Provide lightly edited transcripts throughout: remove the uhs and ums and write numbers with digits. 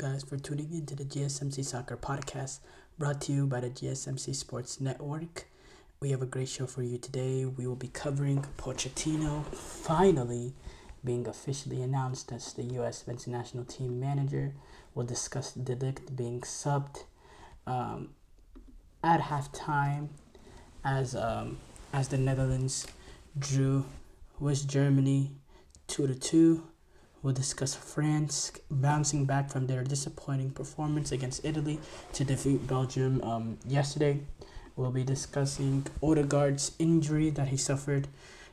guys for tuning into the GSMC Soccer Podcast, brought to you by the GSMC Sports Network. We have a great show for you today. We will be covering Pochettino finally being officially announced as the U.S. men's national team manager. We'll discuss de Ligt being subbed at halftime as the Netherlands drew with Germany 2-2. We'll discuss France bouncing back from their disappointing performance against Italy to defeat Belgium yesterday. We'll be discussing Odegaard's injury that he suffered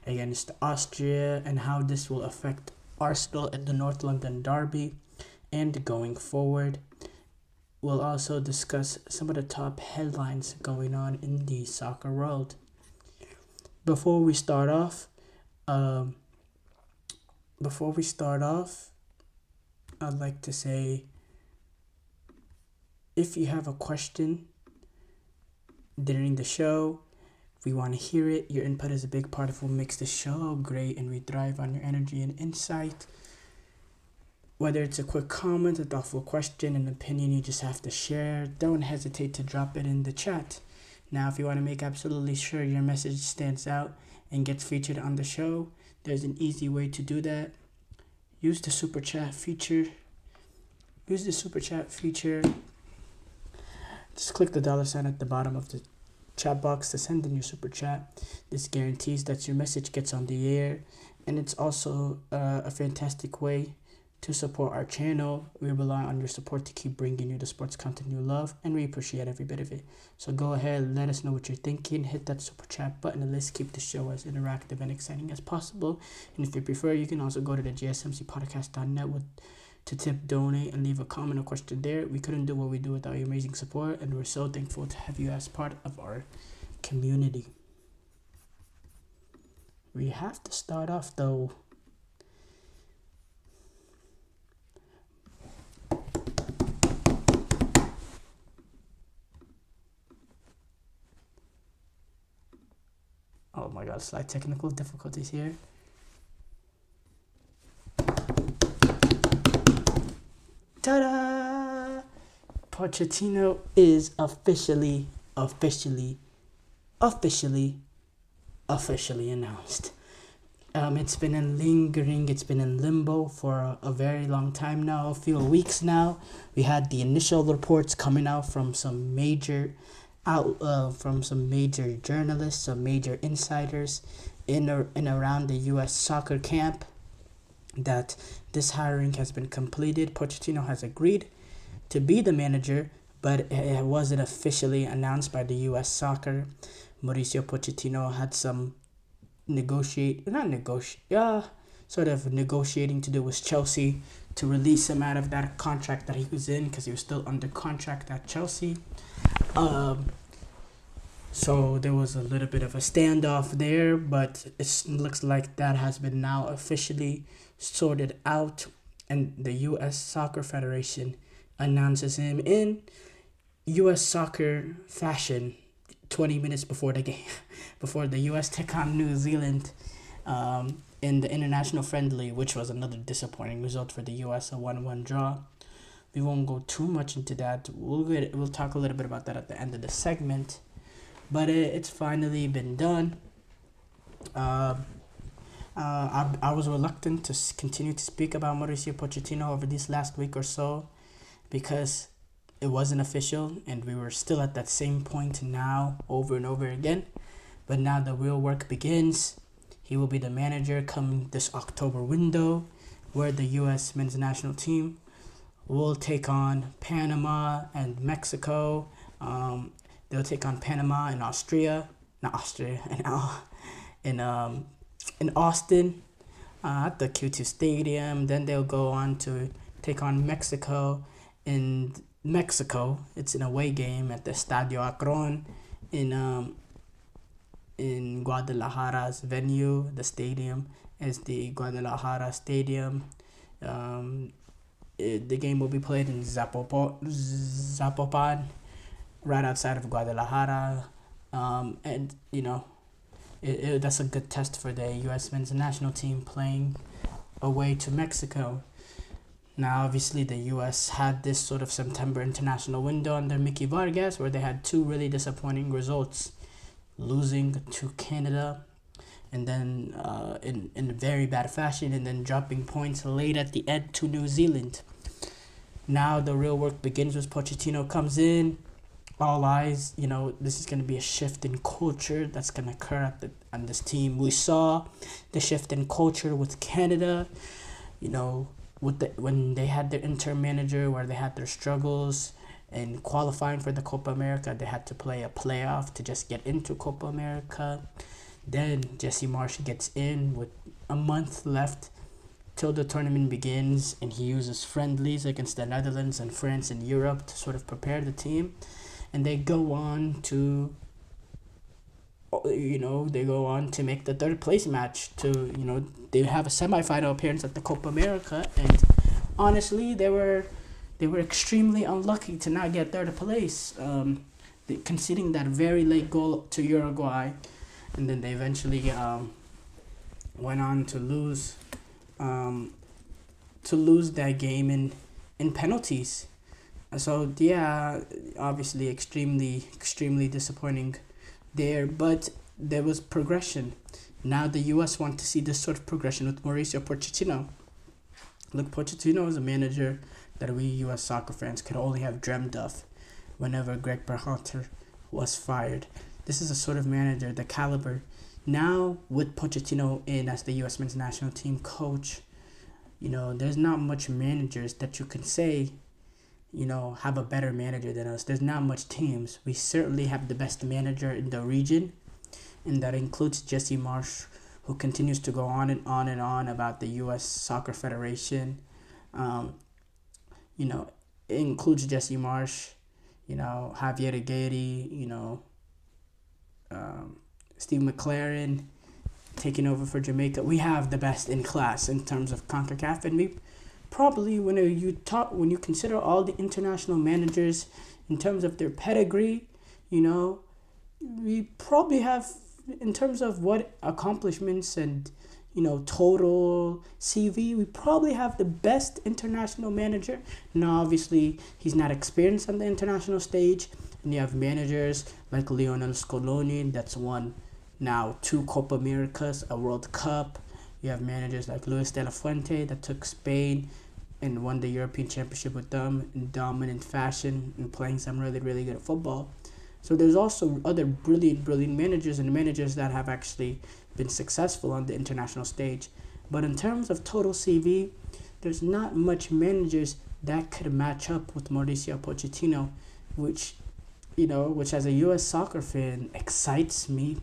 against Austria and how this will affect Arsenal in the North London derby and going forward. We'll also discuss some of the top headlines going on in the soccer world. Before we start off, I'd like to say, if you have a question during the show, we want to hear it. Your input is a big part of what makes the show great, and we thrive on your energy and insight. Whether it's a quick comment, a thoughtful question, an opinion you just have to share, don't hesitate to drop it in the chat. Now, if you want to make absolutely sure your message stands out and gets featured on the show, there's an easy way to do that. Use the super chat feature. Just click the $sign at the bottom of the chat box to send in your super chat. This guarantees that your message gets on the air, and it's also a fantastic way to support our channel. We rely on your support to keep bringing you the sports content you love, and we appreciate every bit of it. So go ahead, let us know what you're thinking. Hit that super chat button and let's keep the show as interactive and exciting as possible. And if you prefer, you can also go to the gsmcpodcast.net to tip, donate, and leave a comment or question there. We couldn't do what we do without your amazing support, and we're so thankful to have you as part of our community. We have to start off though. Oh my god, slight technical difficulties here. Ta-da! Pochettino is officially announced. It's been in limbo for a very long time now, a few weeks now. We had the initial reports coming out from some major journalists, some major insiders in around the U.S. soccer camp that this hiring has been completed. Pochettino has agreed to be the manager, but it wasn't officially announced by the U.S. soccer. Mauricio Pochettino had some negotiating to do with Chelsea to release him out of that contract that he was in, because he was still under contract at Chelsea. So there was a little bit of a standoff there, but it looks like that has been now officially sorted out, and the U.S. Soccer Federation announces him in U.S. soccer fashion 20 minutes before the game, before the U.S. took on New Zealand in the international friendly, which was another disappointing result for the U.S., a 1-1 draw. We won't go too much into that. We'll talk a little bit about that at the end of the segment. But it's finally been done. I was reluctant to continue to speak about Mauricio Pochettino over this last week or so, because it wasn't official and we were still at that same point now over and over again. But now the real work begins. He will be the manager coming this October window, where the U.S. men's national team will take on Panama and Mexico. They'll take on Panama and in Austin at the Q2 Stadium. Then they'll go on to take on Mexico in Mexico. It's an away game at the Estadio Akron in Guadalajara's venue. The stadium is the Guadalajara Stadium. The game will be played in Zapopan, right outside of Guadalajara, and that's a good test for the U.S. men's national team playing away to Mexico. Now, obviously, the U.S. had this sort of September international window under Mickey Vargas where they had two really disappointing results, losing to Canada and then in very bad fashion, and then dropping points late at the end to New Zealand. Now the real work begins with Pochettino comes in. All eyes, this is going to be a shift in culture that's going to occur on this team. We saw the shift in culture with Canada, when they had their interim manager where they had their struggles and qualifying for the Copa America. They had to play a playoff to just get into Copa America. Then Jesse Marsh gets in with a month left till the tournament begins, and he uses friendlies against the Netherlands and France and Europe to sort of prepare the team. And they go on to make the third place match they have a semifinal appearance at the Copa America. And honestly, they were extremely unlucky to not get third place, conceding that very late goal to Uruguay. And then they eventually went on to lose that game in penalties. So yeah, obviously extremely disappointing there, but there was progression. Now the U.S. want to see this sort of progression with Mauricio Pochettino. Look, Pochettino is a manager that we U.S. soccer fans could only have dreamed of whenever Greg Berhalter was fired. This is a sort of manager, the caliber. Now, with Pochettino in as the U.S. men's national team coach, there's not much managers that you can say, have a better manager than us. There's not much teams. We certainly have the best manager in the region, and that includes Jesse Marsh, who continues to go on and on and on about the U.S. Soccer Federation. It includes Jesse Marsh, Javier Aguirre, Steve McLaren taking over for Jamaica. We have the best in class in terms of CONCACAF, and we probably, when you consider all the international managers in terms of their pedigree, we probably have, in terms of what accomplishments and total CV, we probably have the best international manager. Now, obviously, he's not experienced on the international stage, and you have managers like Lionel Scaloni that's won now 2 Copa Americas, a World Cup. You have managers like Luis de la Fuente that took Spain and won the European Championship with them in dominant fashion and playing some really, really good football. So there's also other brilliant managers and managers that have actually been successful on the international stage. But in terms of total CV, there's not much managers that could match up with Mauricio Pochettino, which as a U.S. soccer fan excites me.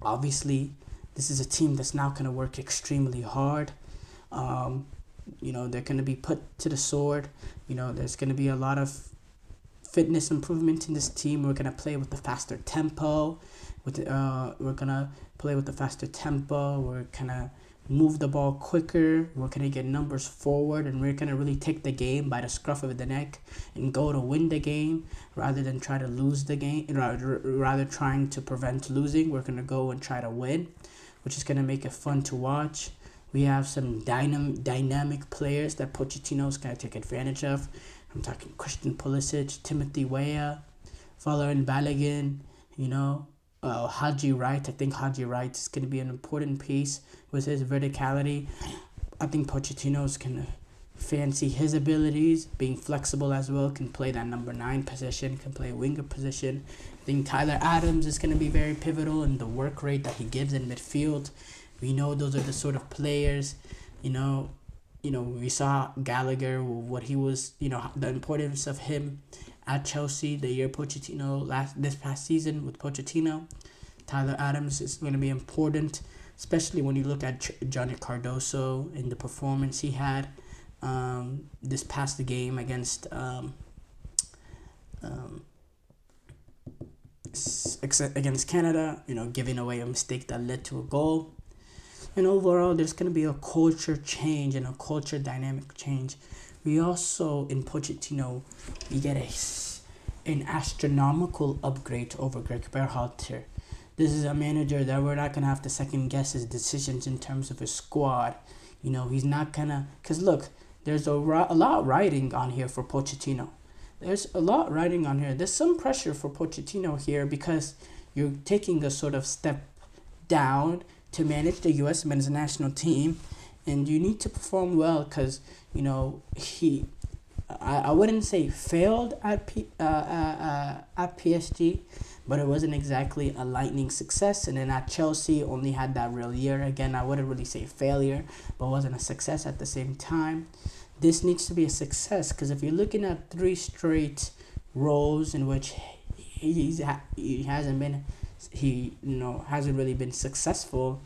Obviously, this is a team that's now going to work extremely hard. They're going to be put to the sword. There's going to be a lot of fitness improvement in this team. We're going to play with the faster tempo. We're going to play with the faster tempo. We're going to move the ball quicker. We're going to get numbers forward, and we're going to really take the game by the scruff of the neck and go to win the game rather than try to lose the game. Rather trying to prevent losing, we're going to go and try to win, which is going to make it fun to watch. We have some dynamic players that Pochettino is going to take advantage of. I'm talking Christian Pulisic, Timothy Weah, Valérien Balogun, Haji Wright. I think Haji Wright is going to be an important piece with his verticality. I think Pochettino is going to fancy his abilities, being flexible as well, can play that number 9 position, can play a winger position. I think Tyler Adams is going to be very pivotal in the work rate that he gives in midfield. We know those are the sort of players, we saw Gallagher, what he was, the importance of him at Chelsea the year this past season with Pochettino. Tyler Adams is going to be important, especially when you look at Johnny Cardoso and the performance he had this past game against Canada, giving away a mistake that led to a goal. And overall, there's going to be a culture change and a culture dynamic change. We also, in Pochettino, we get an astronomical upgrade over Greg Berhalter. This is a manager that we're not going to have to second guess his decisions in terms of his squad. He's not gonna. Cause look, there's a lot riding on here for Pochettino. There's a lot riding on here. There's some pressure for Pochettino here because you're taking a sort of step down to manage the U.S. men's national team, and you need to perform well because I wouldn't say failed at PSG, but it wasn't exactly a lightning success. And then at Chelsea, only had that real year. Again, I wouldn't really say failure, but wasn't a success at the same time. This needs to be a success because if you're looking at 3 straight roles in which he hasn't really been successful,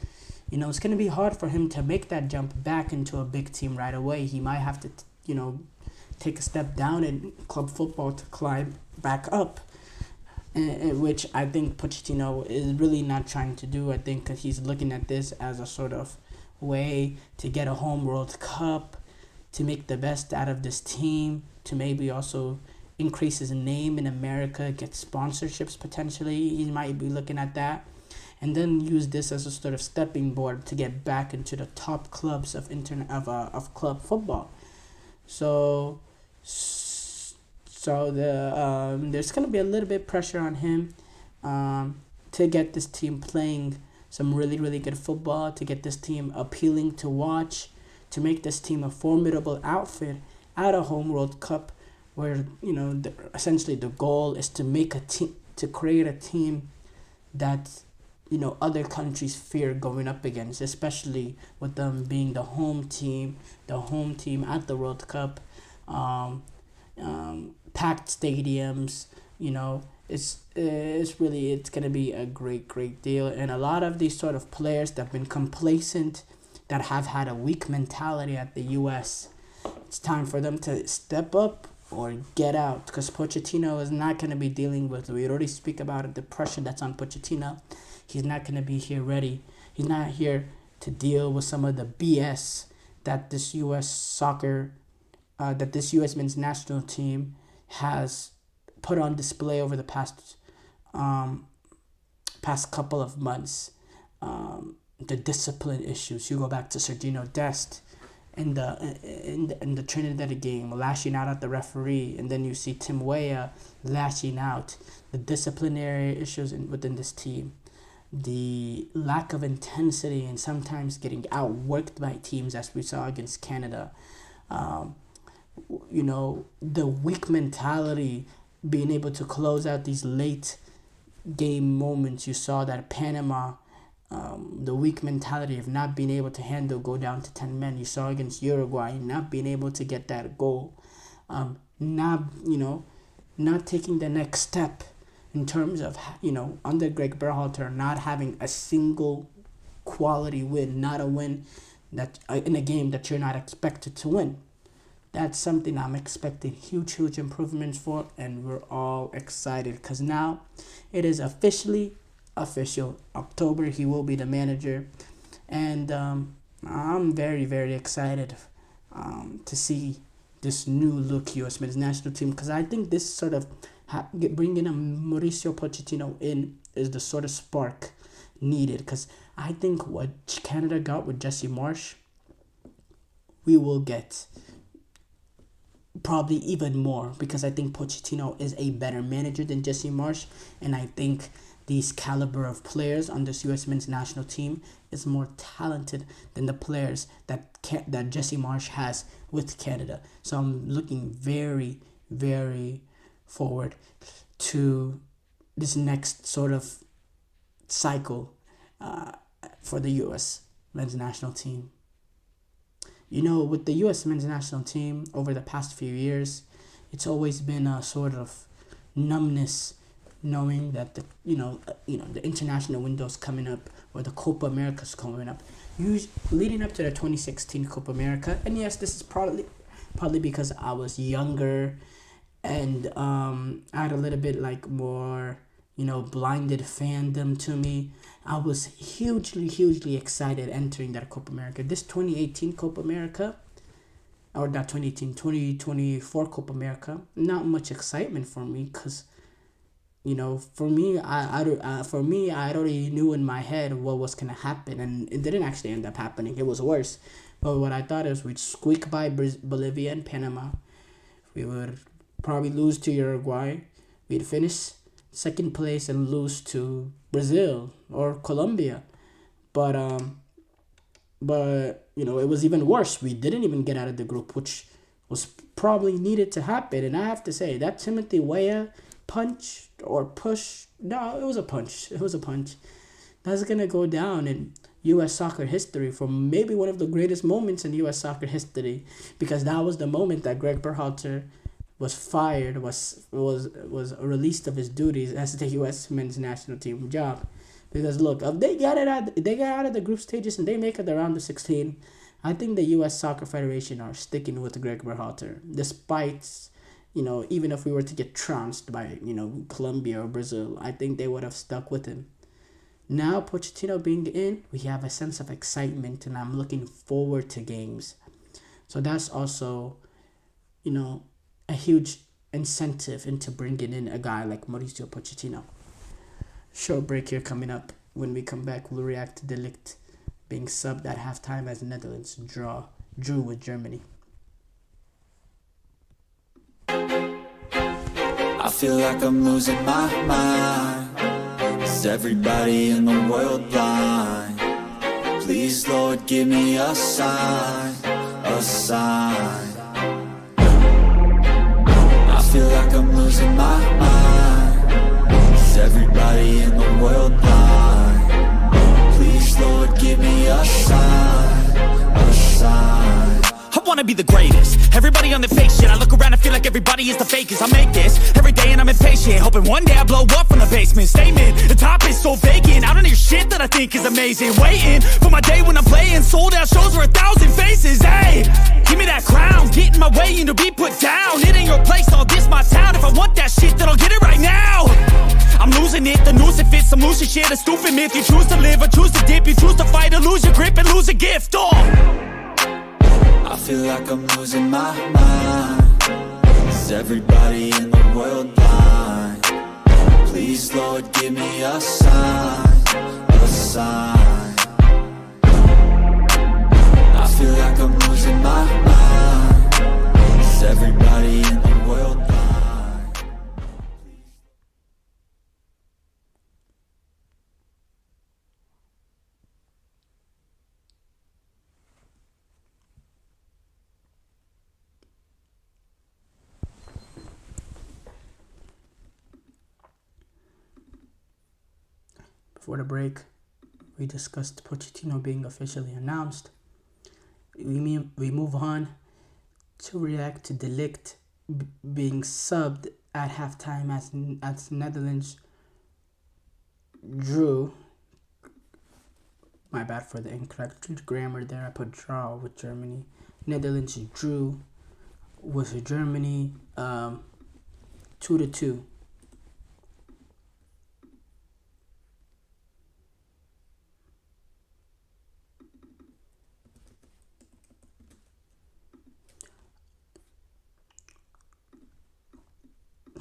it's gonna be hard for him to make that jump back into a big team right away. He might have to take a step down in club football to climb back up, which I think Pochettino is really not trying to do. I think he's looking at this as a sort of way to get a home World Cup, to make the best out of this team, to maybe also increase his name in America, get sponsorships potentially. He might be looking at that, and then use this as a sort of stepping board to get back into the top clubs of club football. So there's gonna be a little bit pressure on him to get this team playing some really, really good football, to get this team appealing to watch, to make this team a formidable outfit at a home World Cup, where essentially the goal is to make a team, to create a team that other countries fear going up against, especially with them being the home team at the World Cup. Packed stadiums, it's gonna be a great deal. And a lot of these sort of players that have been complacent, that have had a weak mentality at the US, it's time for them to step up or get out, because Pochettino is not going to be dealing with, we already speak about it, the pressure that's on Pochettino. He's not going to be here ready. He's not here to deal with some of the BS that this U.S. men's national team has put on display over the past couple of months. The discipline issues. You go back to Sergio Dest in the Trinidad game, lashing out at the referee, and then you see Tim Weah lashing out. The disciplinary issues within this team, the lack of intensity, and sometimes getting outworked by teams, as we saw against Canada. The weak mentality, being able to close out these late game moments. You saw that Panama, the weak mentality of not being able to go down to 10 men. You saw against Uruguay, not being able to get that goal. Not taking the next step in terms of, under Greg Berhalter, not having a single quality win, not a win that in a game that you're not expected to win. That's something I'm expecting huge improvements for, and we're all excited because now it is official. October, he will be the manager, and I'm very, very excited to see this new look U.S. men's national team, because I think this sort of bringing a Mauricio Pochettino in is the sort of spark needed, because I think what Canada got with Jesse Marsch, we will get probably even more, because I think Pochettino is a better manager than Jesse Marsch, and I think these caliber of players on this U.S. men's national team is more talented than the players that Jesse Marsch has with Canada. So I'm looking very, very forward to this next sort of cycle for the U.S. men's national team. With the U.S. men's national team over the past few years, it's always been a sort of numbness, knowing that the international window's coming up, or the Copa America's coming up, leading up to the 2016 Copa America. And yes, this is probably because I was younger, and I had a little bit more blinded fandom to me. I was hugely excited entering that Copa America. This 2018 Copa America, or not 2018, 2024 Copa America, not much excitement for me, because for me, I already knew in my head what was gonna happen, and it didn't actually end up happening. It was worse, But what I thought is we'd squeak by Bolivia and Panama. We would probably lose to Uruguay. We'd finish second place and lose to Brazil or Colombia. But it was even worse. We didn't even get out of the group, which was probably needed to happen. And I have to say that Timothy Weah punch or push, no, it was a punch. It was a punch. That's gonna go down in U.S. soccer history for maybe one of the greatest moments in U.S. soccer history, because that was the moment that Greg Berhalter was fired, was released of his duties as the U.S. men's national team job. Because look, if they get out of the group stages and they make it around the 16, I think the U.S. Soccer Federation are sticking with Greg Berhalter, despite, even if we were to get trounced by, Colombia or Brazil, I think they would have stuck with him. Now, Pochettino being in, we have a sense of excitement, and I'm looking forward to games. So that's also, a huge incentive into bringing in a guy like Mauricio Pochettino. Short break here coming up. When we come back, we'll react to De Ligt being subbed at halftime as Netherlands drew with Germany. I feel like I'm losing my mind. Is everybody in the world blind? Please, Lord, give me a sign, a sign. I feel like I'm losing my mind. Is everybody in the world blind? Please, Lord, give me a sign, a sign. I wanna be the greatest. Everybody on the fake shit. I look around and feel like everybody is the fakest. I make this every day and I'm impatient, hoping one day I blow up from the basement. Statement, the top is so vacant. I don't hear shit that I think is amazing. Waiting for my day when I'm playing sold out shows for 1,000 faces. Hey, give me that crown, get in my way and to be put down. It ain't your place, all this my town. If I want that shit, then I'll get it right now. I'm losing it, the noose it fits, some losing shit, a stupid myth. You choose to live or choose to dip, you choose to fight or lose your grip and lose a gift. I feel like I'm losing my mind. Is everybody in the world blind? Please, Lord, give me a sign, a sign. I feel like I'm losing my mind. Is everybody in the world blind? Before the break, we discussed Pochettino being officially announced. We move on to react to De Ligt being subbed at halftime as Netherlands drew. My bad for the incorrect grammar there. I put draw with Germany. Netherlands drew with Germany 2-2.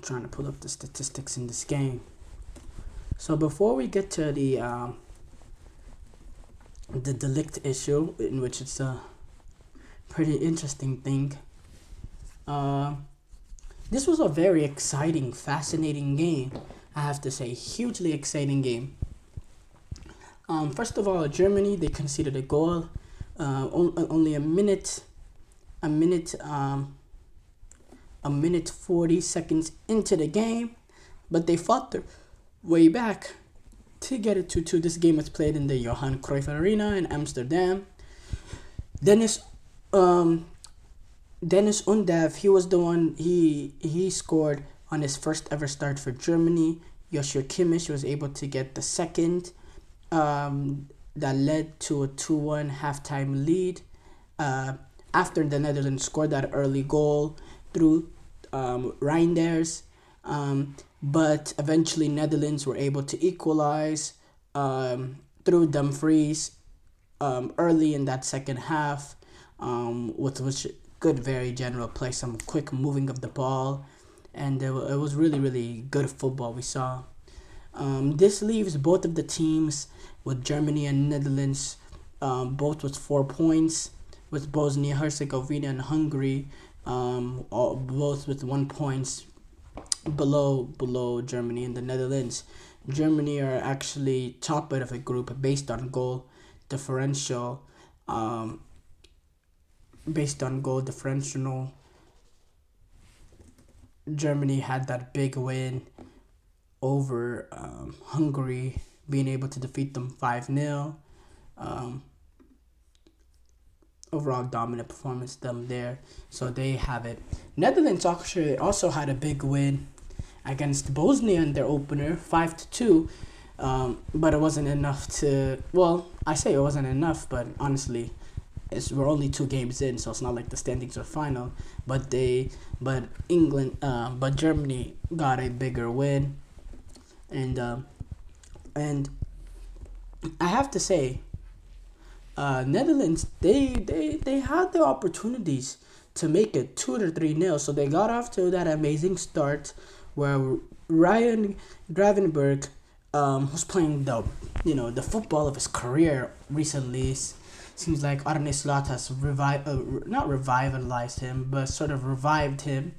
Trying to pull up the statistics in this game. So before we get to the De Ligt issue, in which it's a pretty interesting thing, this was a very exciting, fascinating game. I have to say, hugely exciting game. First of all, Germany, they conceded a goal only a minute 40 seconds into the game, but they fought their way back to get it 2-2. This game was played in the Johan Cruyff Arena in Amsterdam. Dennis Undav, he was the one, he scored on his first ever start for Germany. Joshua Kimmich was able to get the second, that led to a 2-1 halftime lead. After the Netherlands scored that early goal through Reinders, but eventually Netherlands were able to equalize through Dumfries early in that second half, with which good, very general play, some quick moving of the ball, and it was really, really good football we saw. This leaves both of the teams, with Germany and Netherlands, both with 4 points. with Bosnia Herzegovina and Hungary, both with 1 points below Germany and the Netherlands. Germany are actually top of the group based on goal differential. Based on goal differential, Germany had that big win over Hungary, being able to defeat them 5-0. Overall dominant performance them there, so they have it. Netherlands also had a big win against Bosnia in their opener, 5-2, but it wasn't enough to. Well, I say it wasn't enough, but honestly, we're only 2 games in, so it's not like the standings are final. But Germany got a bigger win, and I have to say, Netherlands, they had the opportunities to make it 2-3-0. So they got off to that amazing start where Ryan Gravenberch, who's playing the football of his career recently. Seems like Arne Slot has not revitalized him, but sort of revived him,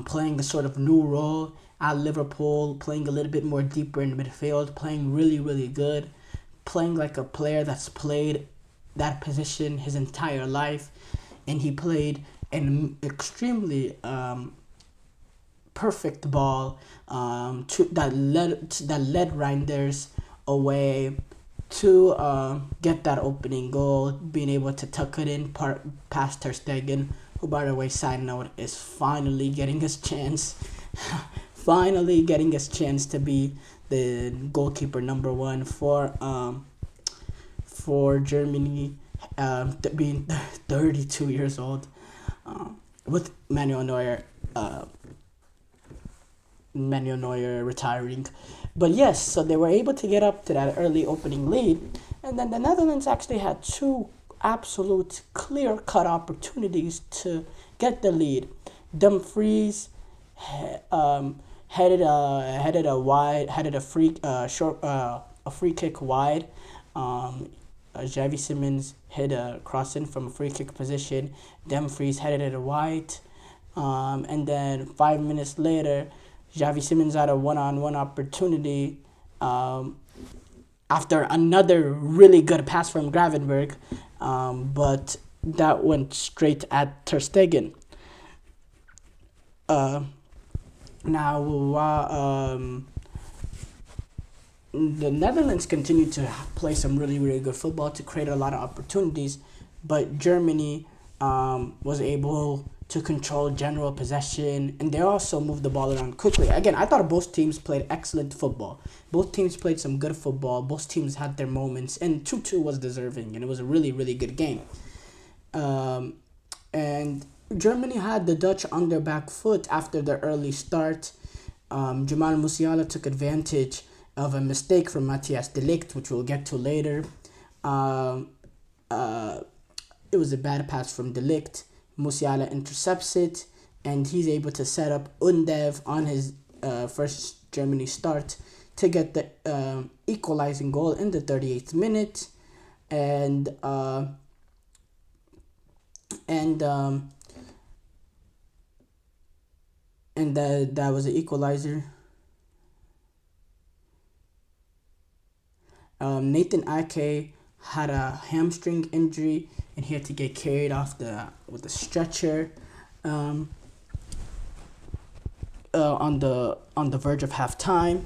playing a sort of new role at Liverpool, playing a little bit more deeper in midfield, playing really, really good, playing like a player that's played that position his entire life, and he played an extremely perfect ball that led Reinders away to get that opening goal, being able to tuck it in past Ter Stegen, who, by the way, side note, is finally getting his chance. Finally getting his chance to be the goalkeeper number 1 for Germany, being 32 years old, with Manuel Neuer retiring. But yes, so they were able to get up to that early opening lead, and then the Netherlands actually had 2 absolute clear-cut opportunities to get the lead. Dumfries headed a free kick wide. Xavi Simons hit a cross in from a free kick position. Dumfries headed it wide, and then 5 minutes later, Xavi Simons had a one-on-one opportunity after another really good pass from Gravenberch, but that went straight at Ter Stegen. The Netherlands continued to play some really, really good football to create a lot of opportunities, but Germany was able to control general possession, and they also moved the ball around quickly. Again, I thought both teams played excellent football. Both teams played some good football. Both teams had their moments, and 2-2 was deserving, and it was a really, really good game. And Germany had the Dutch on their back foot after their early start. Jamal Musiala took advantage of a mistake from Matthijs de Ligt, which we'll get to later. It was a bad pass from de Ligt. Musiala intercepts it, and he's able to set up Undev on his first Germany start to get the equalizing goal in the 38th minute, and that was the equalizer. Nathan Ake had a hamstring injury, and he had to get carried off with a stretcher on the verge of halftime.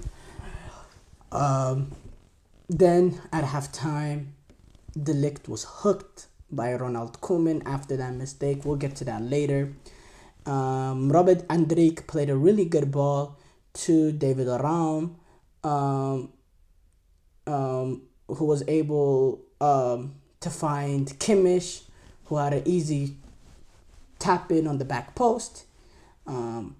Then at halftime, de Ligt was hooked by Ronald Koeman after that mistake. We'll get to that later. Robert Andrijk played a really good ball to David Raum, who was able to find Kimmich, who had an easy tap in on the back post, and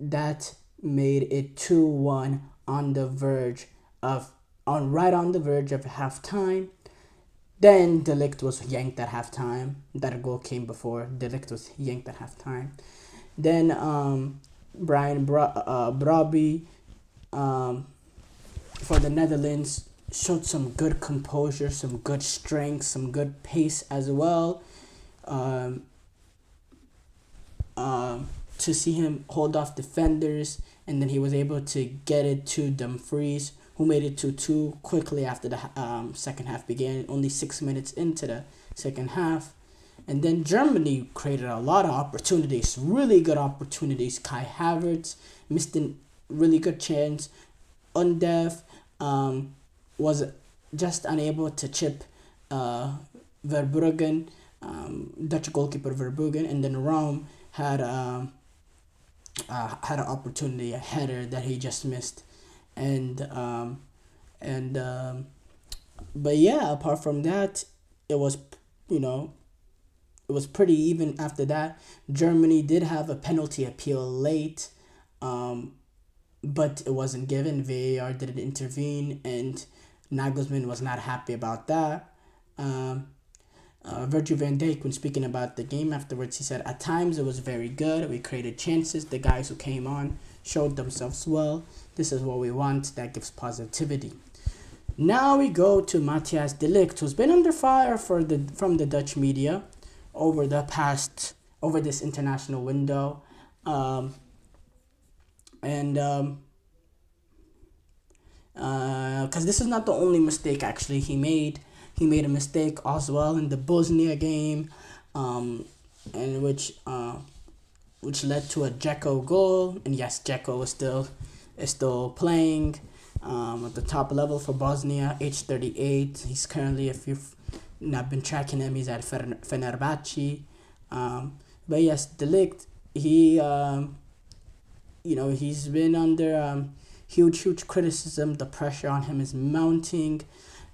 that made it 2-1 on the verge of halftime. Then de Ligt was yanked at halftime. That goal came before. De Ligt was yanked at halftime. Then Brian Brobby for the Netherlands showed some good composure, some good strength, some good pace as well. Um, to see him hold off defenders, and then he was able to get it to Dumfries, who made it 2-2 quickly after the second half began, only 6 minutes into the second half. And then Germany created a lot of opportunities, really good opportunities. Kai Havertz missed a really good chance. Undev was just unable to chip Verbruggen, Dutch goalkeeper Verbruggen, and then Rome had an opportunity, a header that he just missed, but yeah, apart from that, it was it was pretty even after that. Germany did have a penalty appeal late, but it wasn't given. VAR didn't intervene, and Nagelsmann was not happy about that. Virgil van Dijk, when speaking about the game afterwards, he said, "At times it was very good. We created chances. The guys who came on showed themselves well. This is what we want. That gives positivity." Now we go to Matthijs de Ligt, who's been under fire from the Dutch media over this international window, because this is not the only mistake actually he made. He made a mistake as well in the Bosnia game, and which led to a Dzeko goal. And yes, Dzeko is still playing at the top level for Bosnia, age 38. He's currently, if you've not been tracking him, he's at Fenerbahce. But yes, De Ligt, he's been under huge criticism. The pressure on him is mounting.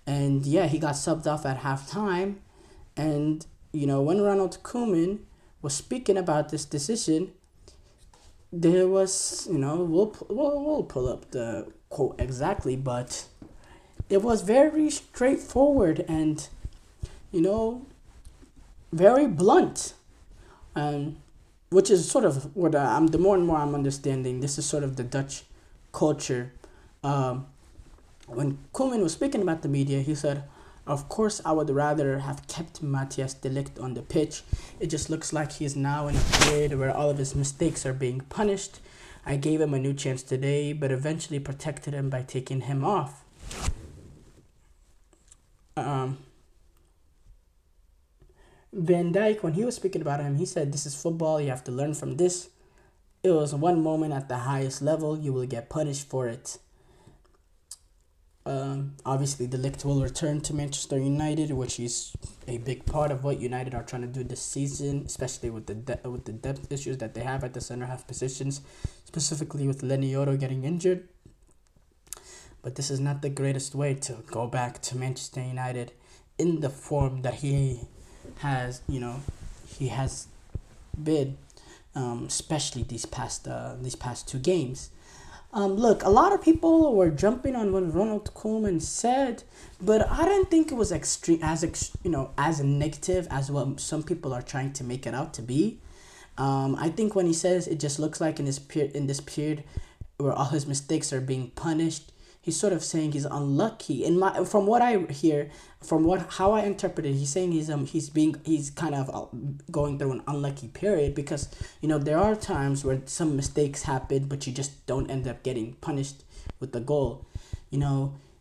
And yeah, he got subbed off at halftime. And, when Ronald Koeman was speaking about this decision, there was, we'll pull up the quote exactly, but it was very straightforward and, very blunt. Which is sort of what the more and more I'm understanding, this is sort of the Dutch culture. When Koeman was speaking about the media, he said, "Of course, I would rather have kept Matthijs de Ligt on the pitch. It just looks like he is now in a period where all of his mistakes are being punished. I gave him a new chance today, but eventually protected him by taking him off." Van Dijk, when he was speaking about him, he said, "This is football. You have to learn from this. It was one moment at the highest level. You will get punished for it." Obviously, De Ligt will return to Manchester United, which is a big part of what United are trying to do this season, especially with the depth issues that they have at the center half positions, specifically with Lenny Yoro getting injured. But this is not the greatest way to go back to Manchester United in the form that he has been, especially these past 2 games. Look, a lot of people were jumping on what Ronald Koeman said, but I don't think it was extreme as negative as what some people are trying to make it out to be. I think when he says it just looks like in this period where all his mistakes are being punished, he's sort of saying he's unlucky. From what I hear, how I interpret it, he's saying he's kind of going through an unlucky period because there are times where some mistakes happen, but you just don't end up getting punished with the goal.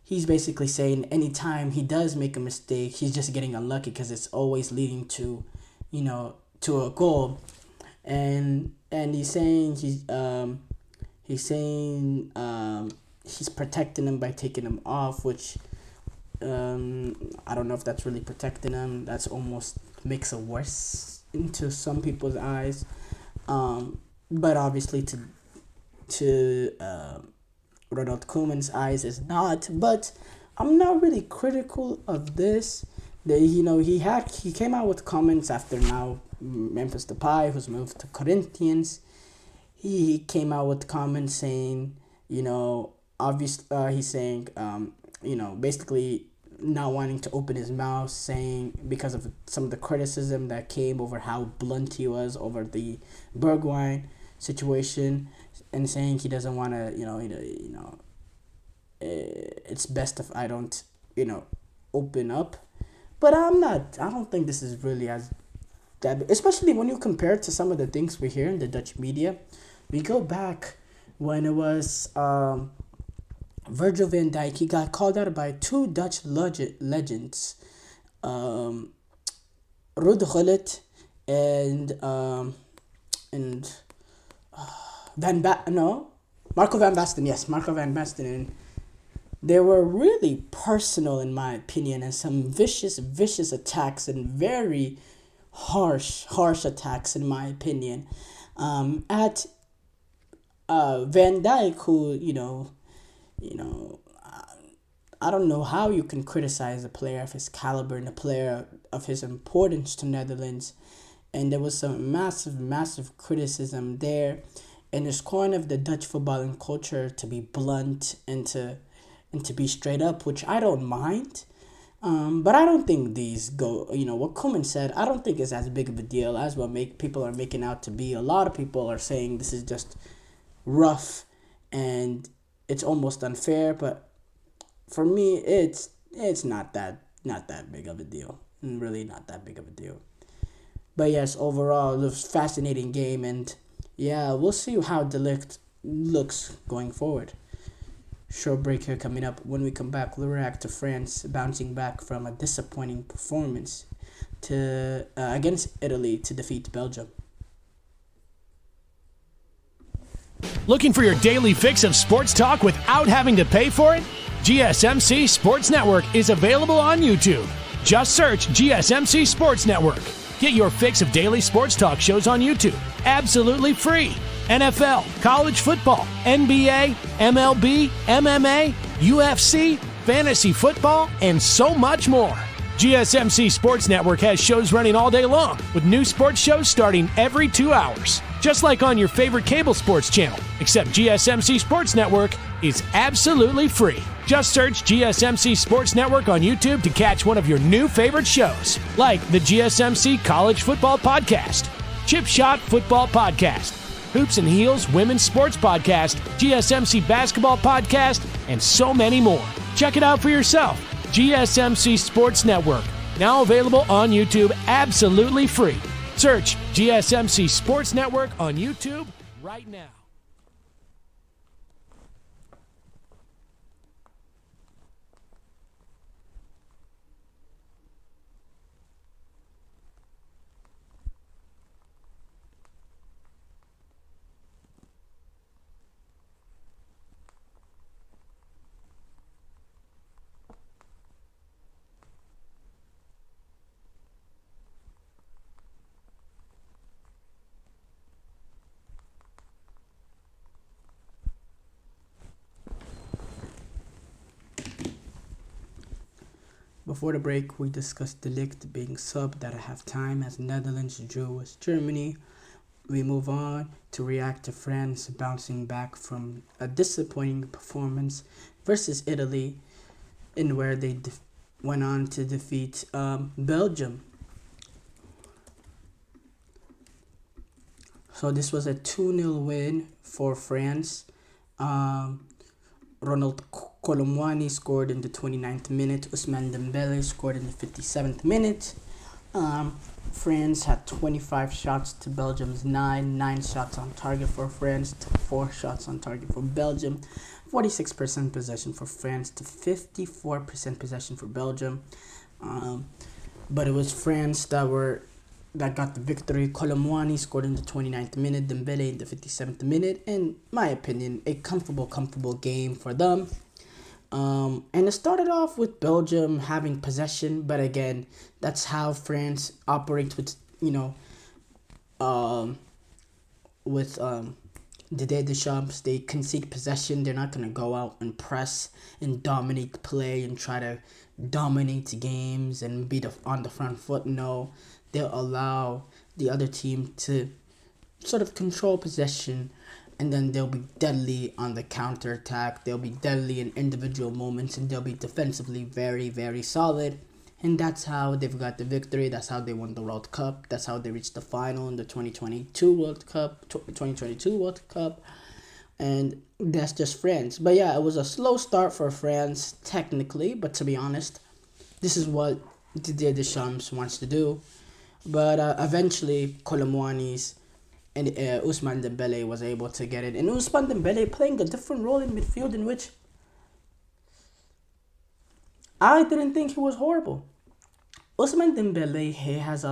He's basically saying anytime he does make a mistake, he's just getting unlucky because it's always leading to a goal, and he's saying he's protecting him by taking him off, which I don't know if that's really protecting him. That's almost makes it worse into some people's eyes. But obviously to Ronald Koeman's eyes is not. But I'm not really critical of this. He came out with comments after now Memphis Depay, who's moved to Corinthians. He came out with comments saying, obviously, he's saying, basically not wanting to open his mouth, saying because of some of the criticism that came over how blunt he was over the Bergwijn situation, and saying he doesn't want to, it's best if I don't, open up. But I don't think this is really as that, especially when you compare it to some of the things we hear in the Dutch media. We go back when it was Virgil van Dijk. He got called out by two Dutch legends, Ruud Gullit and Marco van Basten. Yes, Marco van Basten. And they were really personal, in my opinion, and some vicious attacks and very harsh attacks, in my opinion, at Van Dijk, who I don't know how you can criticize a player of his caliber and a player of his importance to Netherlands, and there was some massive criticism there, and it's kind of the Dutch footballing culture to be blunt and to be straight up, which I don't mind. But I don't think these go, what Koeman said, I don't think is as big of a deal as what people are making out to be. A lot of people are saying this is just rough and it's almost unfair, but for me, it's not that big of a deal. Really not that big of a deal. But yes, overall, it was a fascinating game, and yeah, we'll see how De Ligt looks going forward. Short break here coming up. When we come back, we'll react to France bouncing back from a disappointing performance to against Italy to defeat Belgium. Looking for your daily fix of sports talk without having to pay for it? GSMC Sports Network is available on YouTube. Just search GSMC Sports Network. Get your fix of daily sports talk shows on YouTube, absolutely free. NFL, college football, NBA, MLB, MMA, UFC, fantasy football, and so much more. GSMC Sports Network has shows running all day long, with new sports shows starting every 2 hours. Just like on your favorite cable sports channel, except GSMC Sports Network is absolutely free. Just search GSMC Sports Network on YouTube to catch one of your new favorite shows, like the GSMC College Football Podcast, Chip Shot Football Podcast, Hoops and Heels Women's Sports Podcast, GSMC Basketball Podcast, and so many more. Check it out for yourself. GSMC Sports Network, now available on YouTube absolutely free. Search GSMC Sports Network on YouTube right now. Before the break, we discussed De Ligt being subbed at halftime as Netherlands drew with Germany. We move on to react to France bouncing back from a disappointing performance versus Italy, in where they went on to defeat Belgium. So this was a 2-0 win for France. Ronald Colomwani scored in the 29th minute. Ousmane Dembele scored in the 57th minute. France had 25 shots to Belgium's 9. 9 shots on target for France to 4 shots on target for Belgium. 46% possession for France to 54% possession for Belgium. But it was France that got the victory. Colomwani scored in the 29th minute, Dembele in the 57th minute. In my opinion, a comfortable game for them. And it started off with Belgium having possession, but again, that's how France operates with, Didier Deschamps. They concede possession. They're not going to go out and press and dominate the play and try to dominate the games and be on the front foot. No. They'll allow the other team to sort of control possession, and then they'll be deadly on the counterattack. They'll be deadly in individual moments, and they'll be defensively very, very solid. And that's how they've got the victory. That's how they won the World Cup. That's how they reached the final in the 2022 World Cup. And that's just France. But yeah, it was a slow start for France technically, but to be honest, this is what Didier Deschamps wants to do. But eventually, Colomwani's and Ousmane Dembele was able to get it. And Ousmane Dembele playing a different role in midfield, in which I didn't think he was horrible. Ousmane Dembele, he has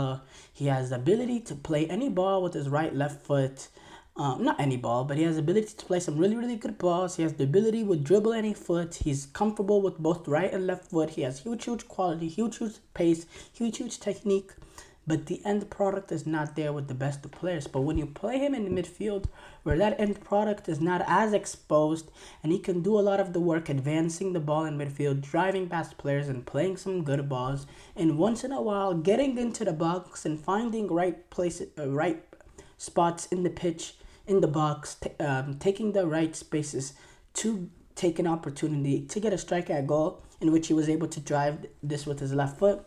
the ability to play any ball with his right, left foot. Not any ball, but he has the ability to play some really, really good balls. He has the ability to dribble any foot. He's comfortable with both right and left foot. He has huge, huge quality, huge, huge pace, huge, huge technique. But the end product is not there with the best of players. But when you play him in the midfield, where that end product is not as exposed, and he can do a lot of the work advancing the ball in midfield, driving past players and playing some good balls, and once in a while getting into the box and finding right places, right spots in the pitch, in the box, taking the right spaces to take an opportunity to get a strike at goal, in which he was able to drive this with his left foot.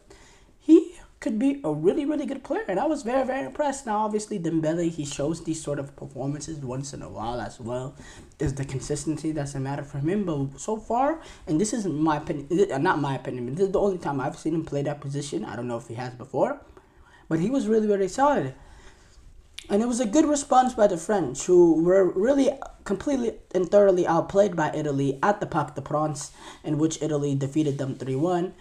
He could be a really, really good player, and I was very, very impressed. Now, obviously, Dembele, he shows these sort of performances once in a while as well. There's the consistency that's a matter for him, but so far, and this isn't my opinion, not my opinion, but this is the only time I've seen him play that position. I don't know if he has before, but he was really, really solid. And it was a good response by the French, who were really completely and thoroughly outplayed by Italy at the Parc des Princes, in which Italy defeated them 3-1.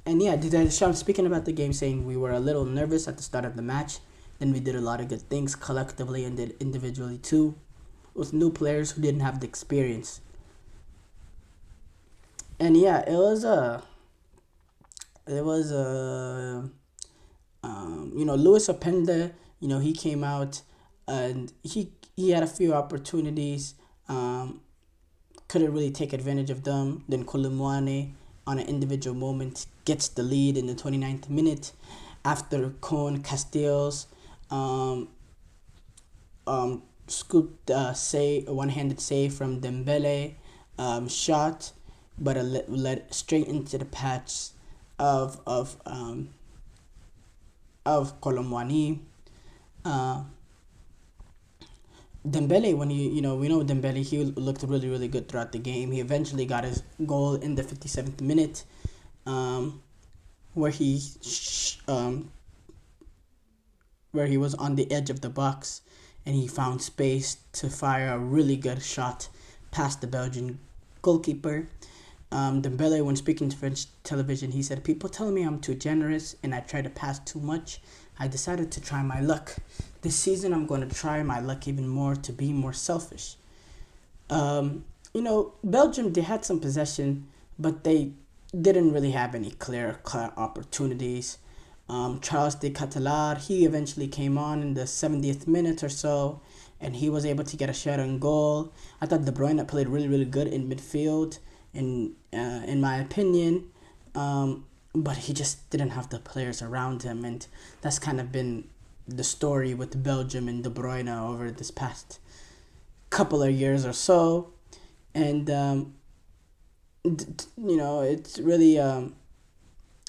And yeah, Didier Deschamps speaking about the game, saying we were a little nervous at the start of the match. Then we did a lot of good things collectively and did individually too, with new players who didn't have the experience. And yeah, Lewis Openda, he came out and he had a few opportunities, couldn't really take advantage of them. Then Colomwani, on an individual moment, gets the lead in the 29th minute after Casteels scooped a one-handed save from Dembele, shot, but led straight into the patch of Colomwani. Dembele, when we know Dembele, he looked really, really good throughout the game. He eventually got his goal in the 57th minute, where he was on the edge of the box, and he found space to fire a really good shot past the Belgian goalkeeper. Dembele, when speaking to French television, he said, "People tell me I'm too generous and I try to pass too much. I decided to try my luck. This season, I'm going to try my luck even more to be more selfish." Belgium, they had some possession, but they didn't really have any clear opportunities. Charles de Catalar, he eventually came on in the 70th minute or so, and he was able to get a shot on goal. I thought De Bruyne played really, really good in midfield, in my opinion. But he just didn't have the players around him, and that's kind of been the story with Belgium and De Bruyne over this past couple of years or so. And it's really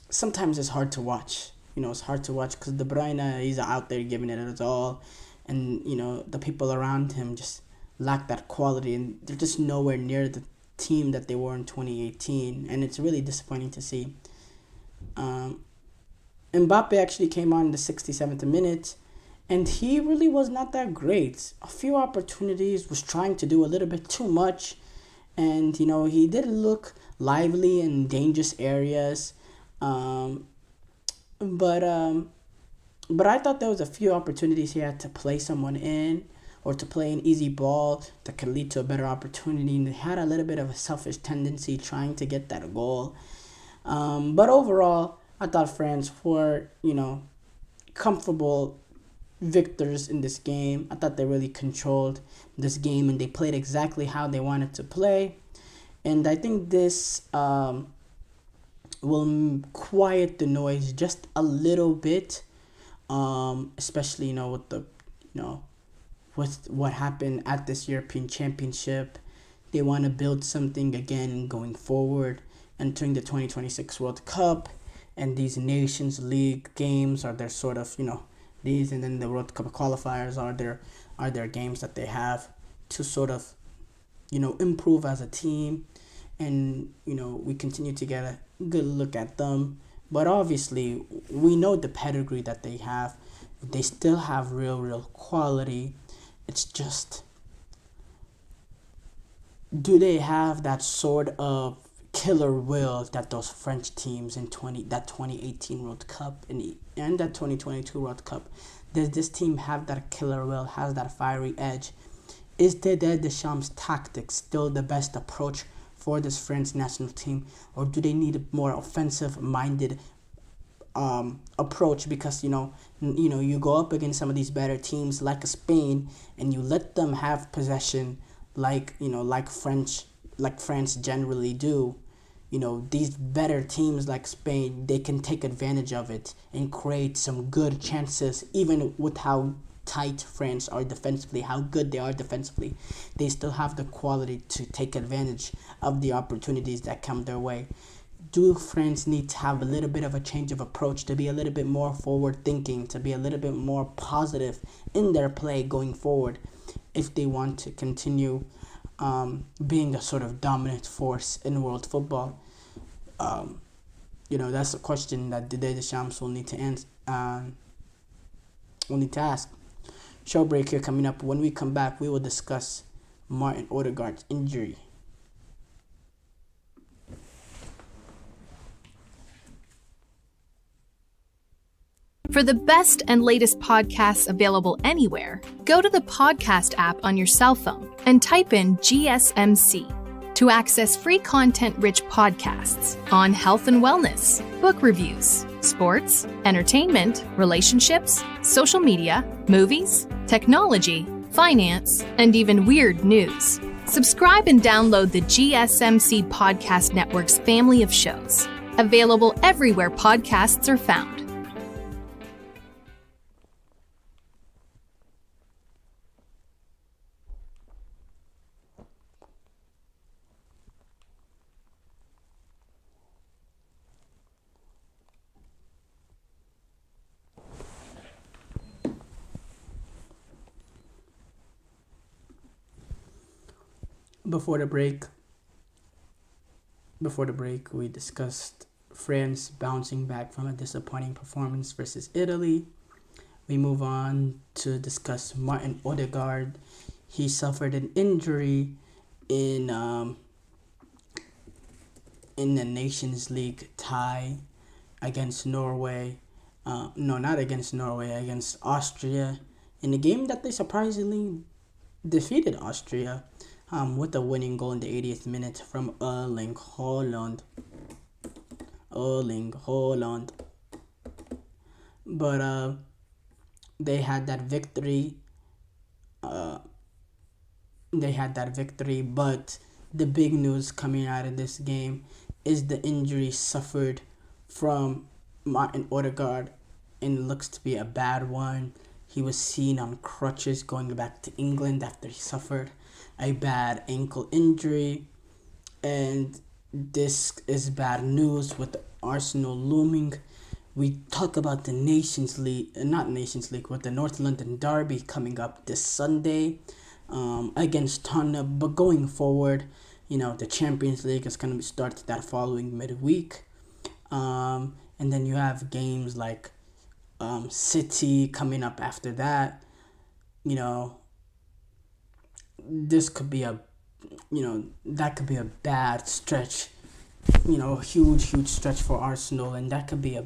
sometimes it's hard to watch. It's hard to watch because De Bruyne, he's out there giving it his all, and the people around him just lack that quality, and they're just nowhere near the team that they were in 2018, and it's really disappointing to see. Mbappe actually came on in the 67th minute, and he really was not that great. A few opportunities, was trying to do a little bit too much, and he did look lively in dangerous areas. But I thought there was a few opportunities he had to play someone in, or to play an easy ball that could lead to a better opportunity, and they had a little bit of a selfish tendency trying to get that goal. But overall, I thought France were, comfortable victors in this game. I thought they really controlled this game, and they played exactly how they wanted to play. And I think this will quiet the noise just a little bit, especially, with the, with what happened at this European Championship. They want to build something again going forward, entering the 2026 World Cup, and these Nations League games are their sort of, these, and then the World Cup qualifiers are are there games that they have to sort of, improve as a team, and we continue to get a good look at them. But obviously, we know the pedigree that they have. They still have real quality. It's just, do they have that sort of killer will that those French teams in 2018 World Cup and that 2022 World Cup? Does this team have that killer will, has that fiery edge? Is Didier Deschamps' tactics still the best approach for this French national team, or do they need a more offensive-minded approach? Because you go up against some of these better teams like Spain, and you let them have possession like France generally do. These better teams like Spain, they can take advantage of it and create some good chances, even with how tight France are defensively, how good they are defensively. They still have the quality to take advantage of the opportunities that come their way. Do France need to have a little bit of a change of approach, to be a little bit more forward thinking, to be a little bit more positive in their play going forward, if they want to continue being the sort of dominant force in world football? That's a question that Didier Deschamps will need to ask. Show break here coming up. When we come back, we will discuss Martin Odegaard's injury. For the best and latest podcasts available anywhere, go to the podcast app on your cell phone and type in GSMC to access free content-rich podcasts on health and wellness, book reviews, sports, entertainment, relationships, social media, movies, technology, finance, and even weird news. Subscribe and download the GSMC Podcast Network's family of shows, available everywhere podcasts are found. Before the break, we discussed France bouncing back from a disappointing performance versus Italy. We move on to discuss Martin Odegaard. He suffered an injury in the Nations League tie against Norway. Not against Norway, against Austria, in a game that they surprisingly defeated Austria. With a winning goal in the 80th minute from Erling Haaland. But they had that victory. But the big news coming out of this game is the injury suffered from Martin Odegaard, and it looks to be a bad one. He was seen on crutches going back to England after he suffered a bad ankle injury, and this is bad news with Arsenal looming. We talk about the with the North London Derby coming up this Sunday against Tottenham. But going forward, the Champions League is going to start that following midweek, and then you have games like City coming up after that. This could be that could be a bad stretch, huge stretch for Arsenal, and that could be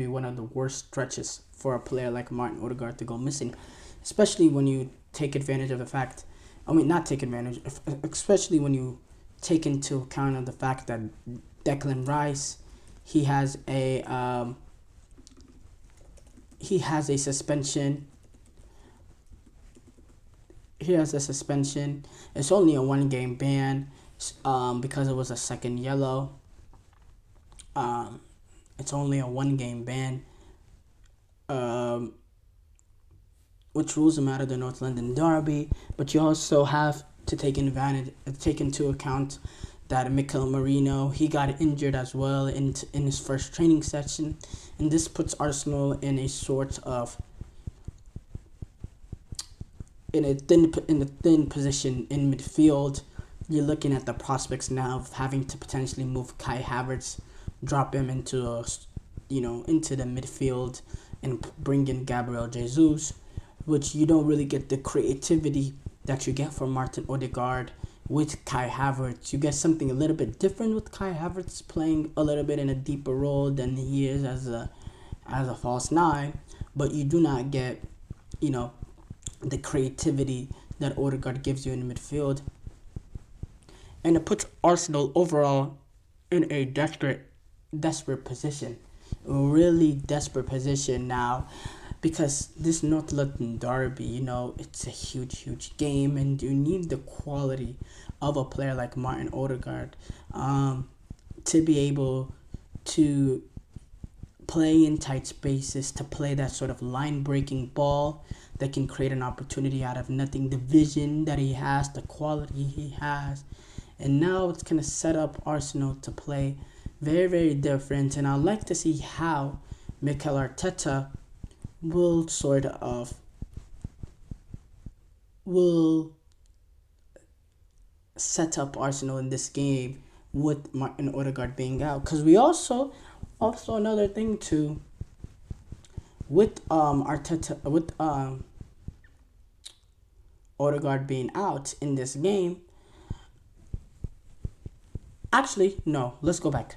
one of the worst stretches for a player like Martin Odegaard to go missing, especially when you take advantage of the fact, especially when you take into account of the fact that Declan Rice, he has a suspension. It's only a 1-game ban because it was a second yellow. It's only a 1-game ban, which rules him out of the North London Derby. But you also have to take into account that Mikel Merino, he got injured as well in his first training session, and this puts Arsenal in a sort of in a thin position in midfield. You're looking at the prospects now of having to potentially move Kai Havertz, drop him into into the midfield, and bring in Gabriel Jesus, which you don't really get the creativity that you get from Martin Odegaard with Kai Havertz. You get something a little bit different with Kai Havertz playing a little bit in a deeper role than he is as a false nine, but you do not get, the creativity that Odegaard gives you in the midfield. And it puts Arsenal overall in a desperate position. A really desperate position now, because this North London derby, it's a huge game, and you need the quality of a player like Martin Odegaard to be able to play in tight spaces, to play that sort of line-breaking ball that can create an opportunity out of nothing. The vision that he has, the quality he has. And now it's going to set up Arsenal to play very, very different. And I'd like to see how Mikel Arteta will set up Arsenal in this game with Martin Odegaard being out. Because we also another thing too, with Arteta, with Odegaard being out in this game. Actually, no, let's go back.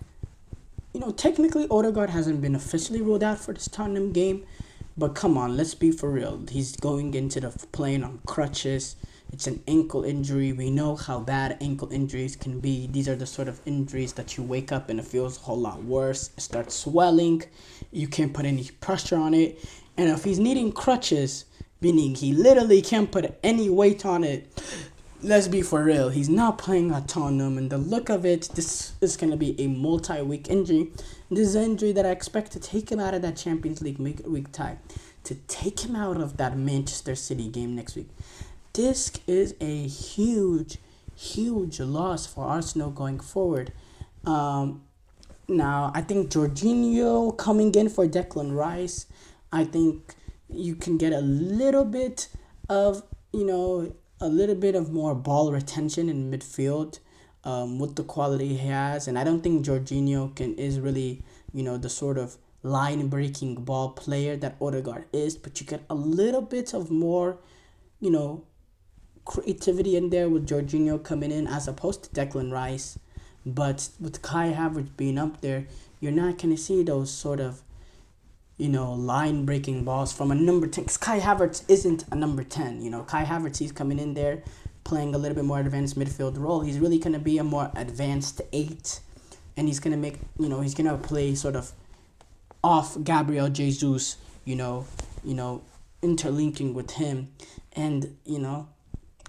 Technically Odegaard hasn't been officially ruled out for this Tottenham game, but come on, let's be for real. He's going into the playing on crutches. It's an ankle injury. We know how bad ankle injuries can be. These are the sort of injuries that you wake up and it feels a whole lot worse. It starts swelling. You can't put any pressure on it. And if he's needing crutches, meaning he literally can't put any weight on it, let's be for real. He's not playing at Tottenham, and the look of it, this is going to be a multi-week injury. This is an injury that I expect to take him out of that Champions League week tie, to take him out of that Manchester City game next week. This is a huge loss for Arsenal going forward. Now, I think Jorginho coming in for Declan Rice, I think you can get a little bit of, more ball retention in midfield with the quality he has. And I don't think Jorginho is really, the sort of line-breaking ball player that Odegaard is. But you get a little bit of more, creativity in there with Jorginho coming in as opposed to Declan Rice. But with Kai Havertz being up there, you're not going to see those sort of, line-breaking balls from a number 10. Because Kai Havertz isn't a number 10. Kai Havertz, he's coming in there playing a little bit more advanced midfield role. He's really going to be a more advanced 8. And he's going to make, he's going to play sort of off Gabriel Jesus, interlinking with him. And,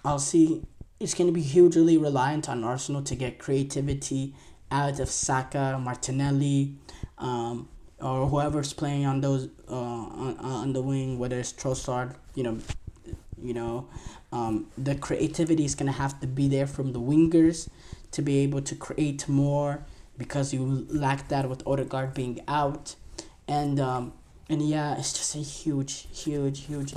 I'll see it's going to be hugely reliant on Arsenal to get creativity out of Saka, Martinelli, or whoever's playing on those on the wing, whether it's Trossard. The creativity is going to have to be there from the wingers to be able to create more, because you lack that with Odegaard being out. And yeah, it's just a huge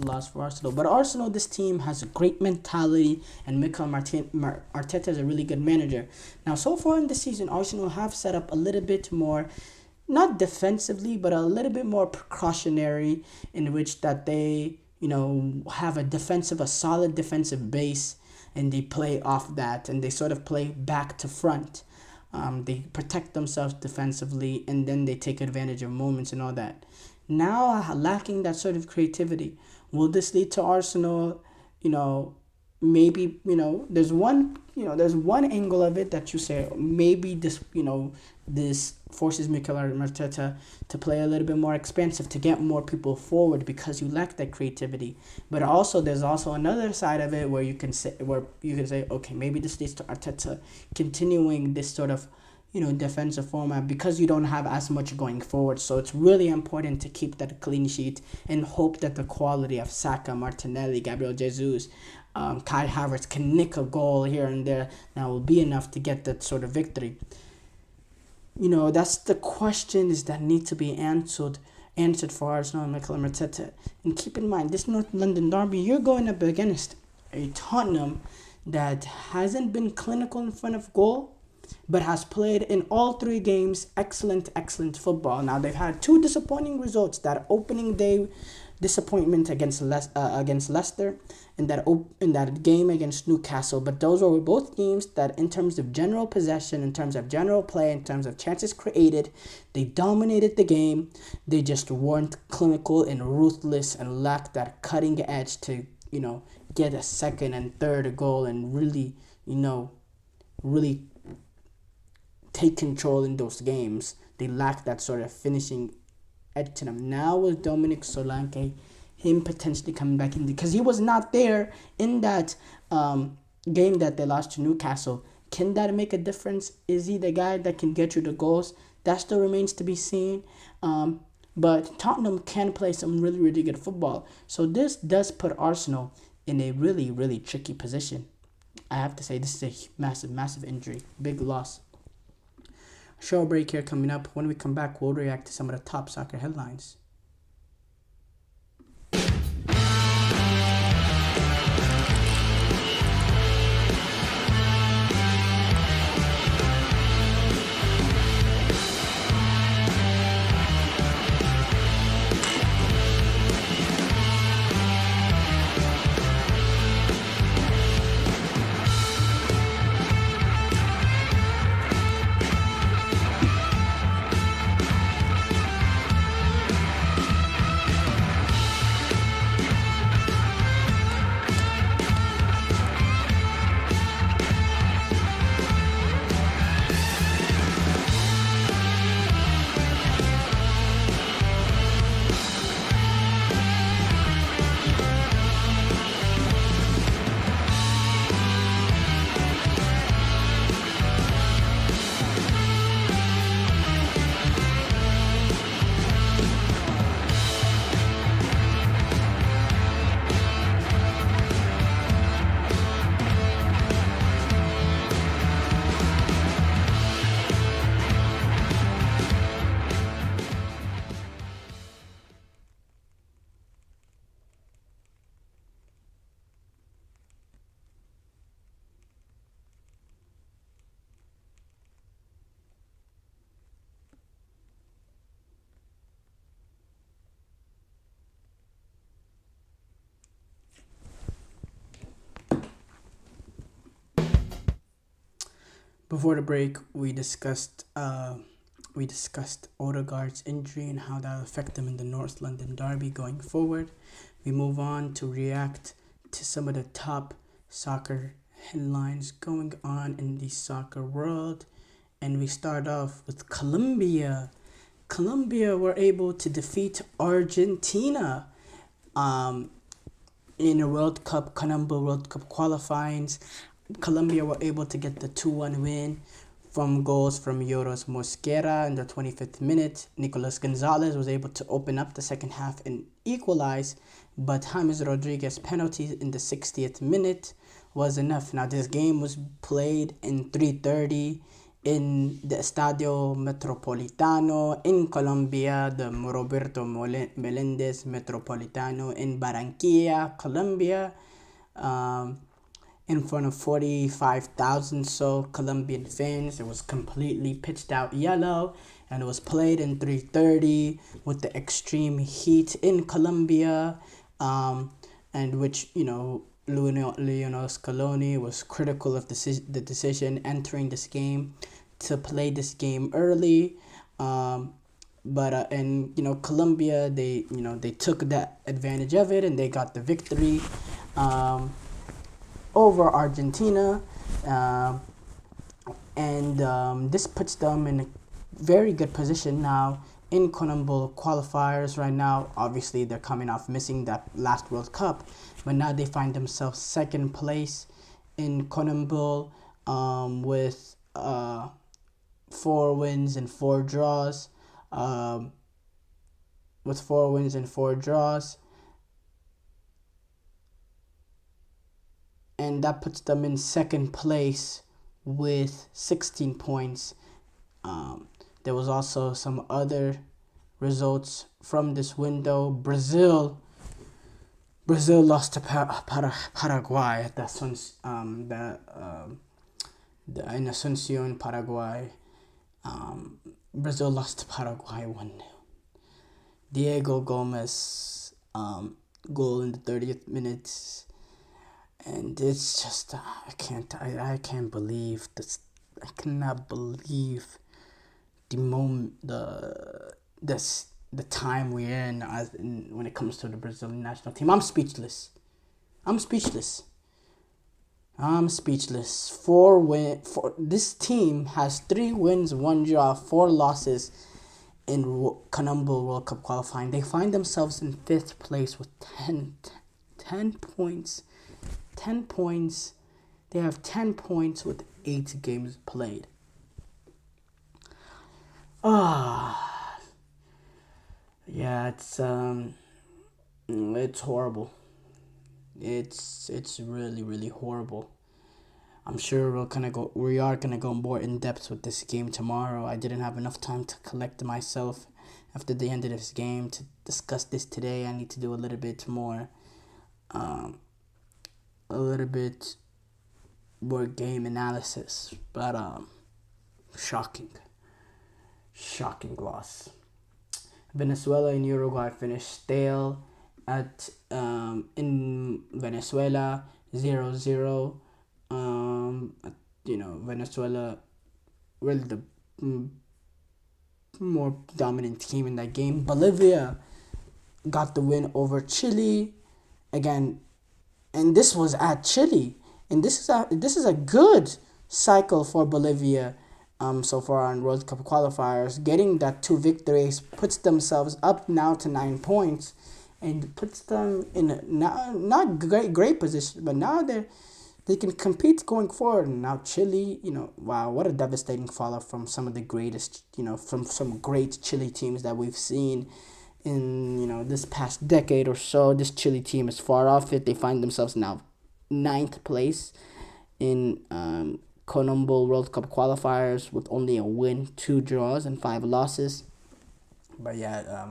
loss for Arsenal. But Arsenal, this team has a great mentality, and Mikel Arteta is a really good manager. Now, so far in the season, Arsenal have set up a little bit more, not defensively, but a little bit more precautionary, in which that they, have a solid defensive base, and they play off that, and they sort of play back to front. They protect themselves defensively, and then they take advantage of moments and all that. Now, lacking that sort of creativity, will this lead to Arsenal, maybe, there's one angle of it that you say, maybe this, this forces Mikel Arteta to play a little bit more expansive, to get more people forward, because you lack that creativity. But also, there's also another side of it where you can say, okay, maybe this leads to Arteta continuing this sort of, defensive format, because you don't have as much going forward. So it's really important to keep that clean sheet and hope that the quality of Saka, Martinelli, Gabriel Jesus, Kai Havertz can nick a goal here and there that will be enough to get that sort of victory. That's the questions that need to be answered for Arsenal and Mikel Arteta. And keep in mind, this North London derby, you're going up against a Tottenham that hasn't been clinical in front of goal, but has played in all 3 games excellent football. Now they've had 2 disappointing results: that opening day disappointment against Leicester, and that game against Newcastle. But those were both games that, in terms of general possession, in terms of general play, in terms of chances created, they dominated the game. They just weren't clinical and ruthless and lacked that cutting edge to, get a second and third goal and really take control in those games. They lacked that sort of finishing edge to them. Now with Dominic Solanke, him potentially coming back in, because he was not there in that game that they lost to Newcastle. Can that make a difference? Is he the guy that can get you the goals? That still remains to be seen. But Tottenham can play some really good football. So this does put Arsenal in a really tricky position. I have to say, this is a massive injury. Big loss. Short break here coming up. When we come back, we'll react to some of the top soccer headlines. Before the break, we discussed Odegaard's injury and how that will affect them in the North London derby going forward. We move on to react to some of the top soccer headlines going on in the soccer world, and we start off with Colombia. Colombia were able to defeat Argentina in a World Cup, Conmebol World Cup qualifyings. Colombia were able to get the 2-1 win from goals from Yoros Mosquera in the 25th minute. Nicolas Gonzalez was able to open up the second half and equalize, but James Rodriguez penalty in the 60th minute was enough. Now this game was played in 3:30 in the Estadio Metropolitano in Colombia, the Roberto Melendez Metropolitano in Barranquilla, Colombia. In front of 45,000 Colombian fans. It was completely pitched out yellow, and it was played in 3:30 with the extreme heat in Colombia, and which, Lionel Scaloni was critical of the decision entering this game to play this game early. But Colombia, they took that advantage of it and they got the victory over Argentina, and this puts them in a very good position now in CONMEBOL qualifiers. Right now, obviously, they're coming off missing that last World Cup, but now they find themselves second place in CONMEBOL with 4 wins and 4 draws. And that puts them in second place with 16 points. There was also some other results from this window. Brazil Brazil lost to Paraguay at in Asuncion, Paraguay. Brazil lost to Paraguay 1-0. Diego Gomez goal in the 30th minute, and it's just I can't believe this. I cannot believe the moment the time we're in when it comes to the Brazilian national team. I'm speechless. This team has 3 wins, 1 draw, 4 losses in CONMEBOL World Cup qualifying. They find themselves in 5th place with 10 points. 10 points. They have 10 points with 8 games played. Yeah, it's horrible. It's really, really horrible. I'm sure we are gonna go more in depth with this game tomorrow. I didn't have enough time to collect myself after the end of this game to discuss this today. I need to do a little bit more game analysis. But shocking loss. Venezuela and Uruguay finished stale at in Venezuela 0-0. Venezuela really the more dominant team in that game. Bolivia got the win over Chile again, and this was at Chile, and this is a good cycle for Bolivia. So far on World Cup qualifiers, getting that 2 victories puts themselves up now to 9 points, and puts them in a not great position, but now they can compete going forward. And now Chile, wow, what a devastating fallout from some of the greatest, from some great Chile teams that we've seen in, this past decade or so. This Chile team is far off it. They find themselves now 9th place in CONMEBOL World Cup qualifiers with only a win, 2 draws, and 5 losses. But yeah,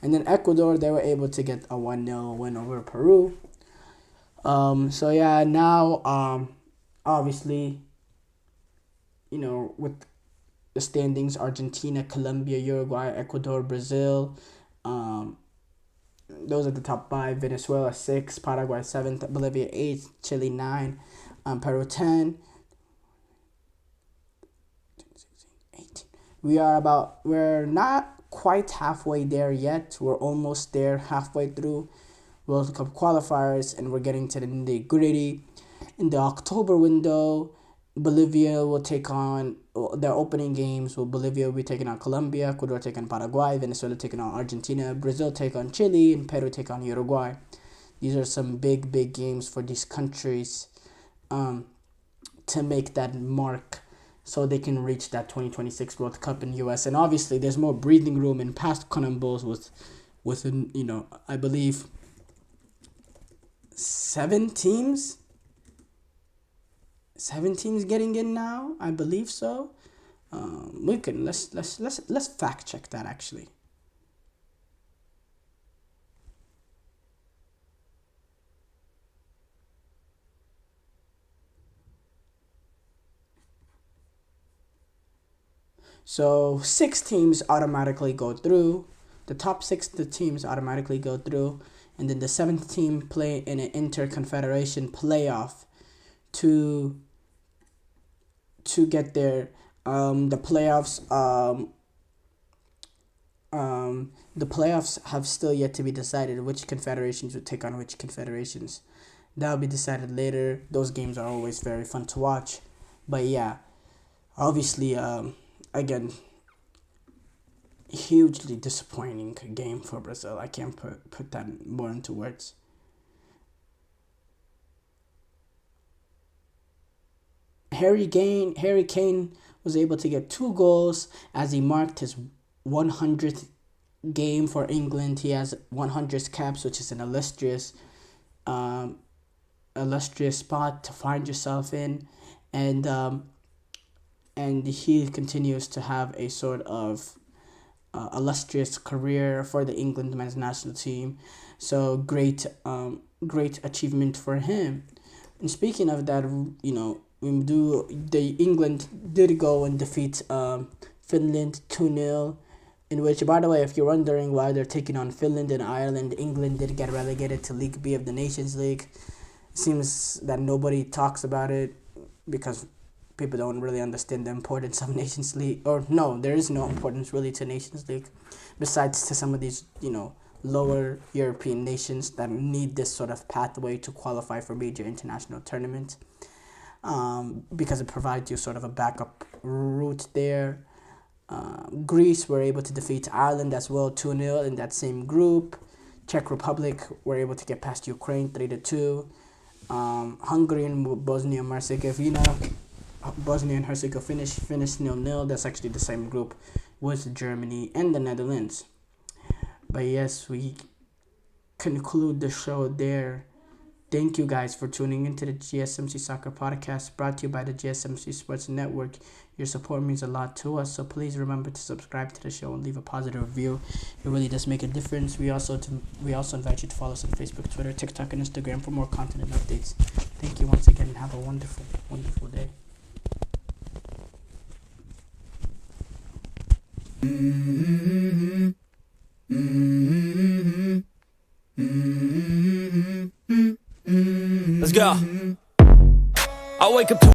and then Ecuador, they were able to get a 1-0 win over Peru. So yeah, now obviously, with the standings, Argentina, Colombia, Uruguay, Ecuador, Brazil, those are the top 5. Venezuela 6, Paraguay 7th, Bolivia 8, Chile 9, Peru 10. We're not quite halfway there yet. We're almost there, halfway through World Cup qualifiers, and we're getting to the nitty-gritty. In the October window, Bolivia will take on their opening games. Bolivia will be taking on Colombia, Ecuador taking on Paraguay, Venezuela taking on Argentina, Brazil take on Chile, and Peru take on Uruguay. These are some big games for these countries to make that mark, so they can reach that 2026 World Cup in U.S. And obviously, there's more breathing room in past CONMEBOLs with I believe 7 teams. 7 teams getting in now, I believe so. Let's fact check that actually. So 6 teams automatically go through. The top 6 teams automatically go through, and then the 7th team play in an interconfederation playoff to get there. The playoffs have still yet to be decided, which confederations would take on which confederations. That'll be decided later. Those games are always very fun to watch. But yeah, obviously, again, hugely disappointing game for Brazil. I can't put that more into words. Harry Kane was able to get 2 goals as he marked his 100th game for England. He has 100 caps, which is an illustrious spot to find yourself in, and he continues to have a sort of illustrious career for the England men's national team. So great achievement for him. And speaking of that, England did go and defeat Finland 2-0, in which, by the way, if you're wondering why they're taking on Finland and Ireland, England did get relegated to League B of the Nations League. It seems that nobody talks about it because people don't really understand the importance of Nations League. Or no, there is no importance really to Nations League, besides to some of these, lower European nations that need this sort of pathway to qualify for major international tournaments, because it provides you sort of a backup route there. Greece were able to defeat Ireland as well 2-0 in that same group. Czech Republic were able to get past Ukraine 3-2. Hungary and Bosnia and Herzegovina finished 0-0. That's actually the same group with Germany and the Netherlands. But yes, we conclude the show there. Thank you guys for tuning into the GSMC Soccer Podcast, brought to you by the GSMC Sports Network. Your support means a lot to us, so please remember to subscribe to the show and leave a positive review. It really does make a difference. We also invite you to follow us on Facebook, Twitter, TikTok, and Instagram for more content and updates. Thank you once again, and have a wonderful, wonderful day. Let's go. I wake up to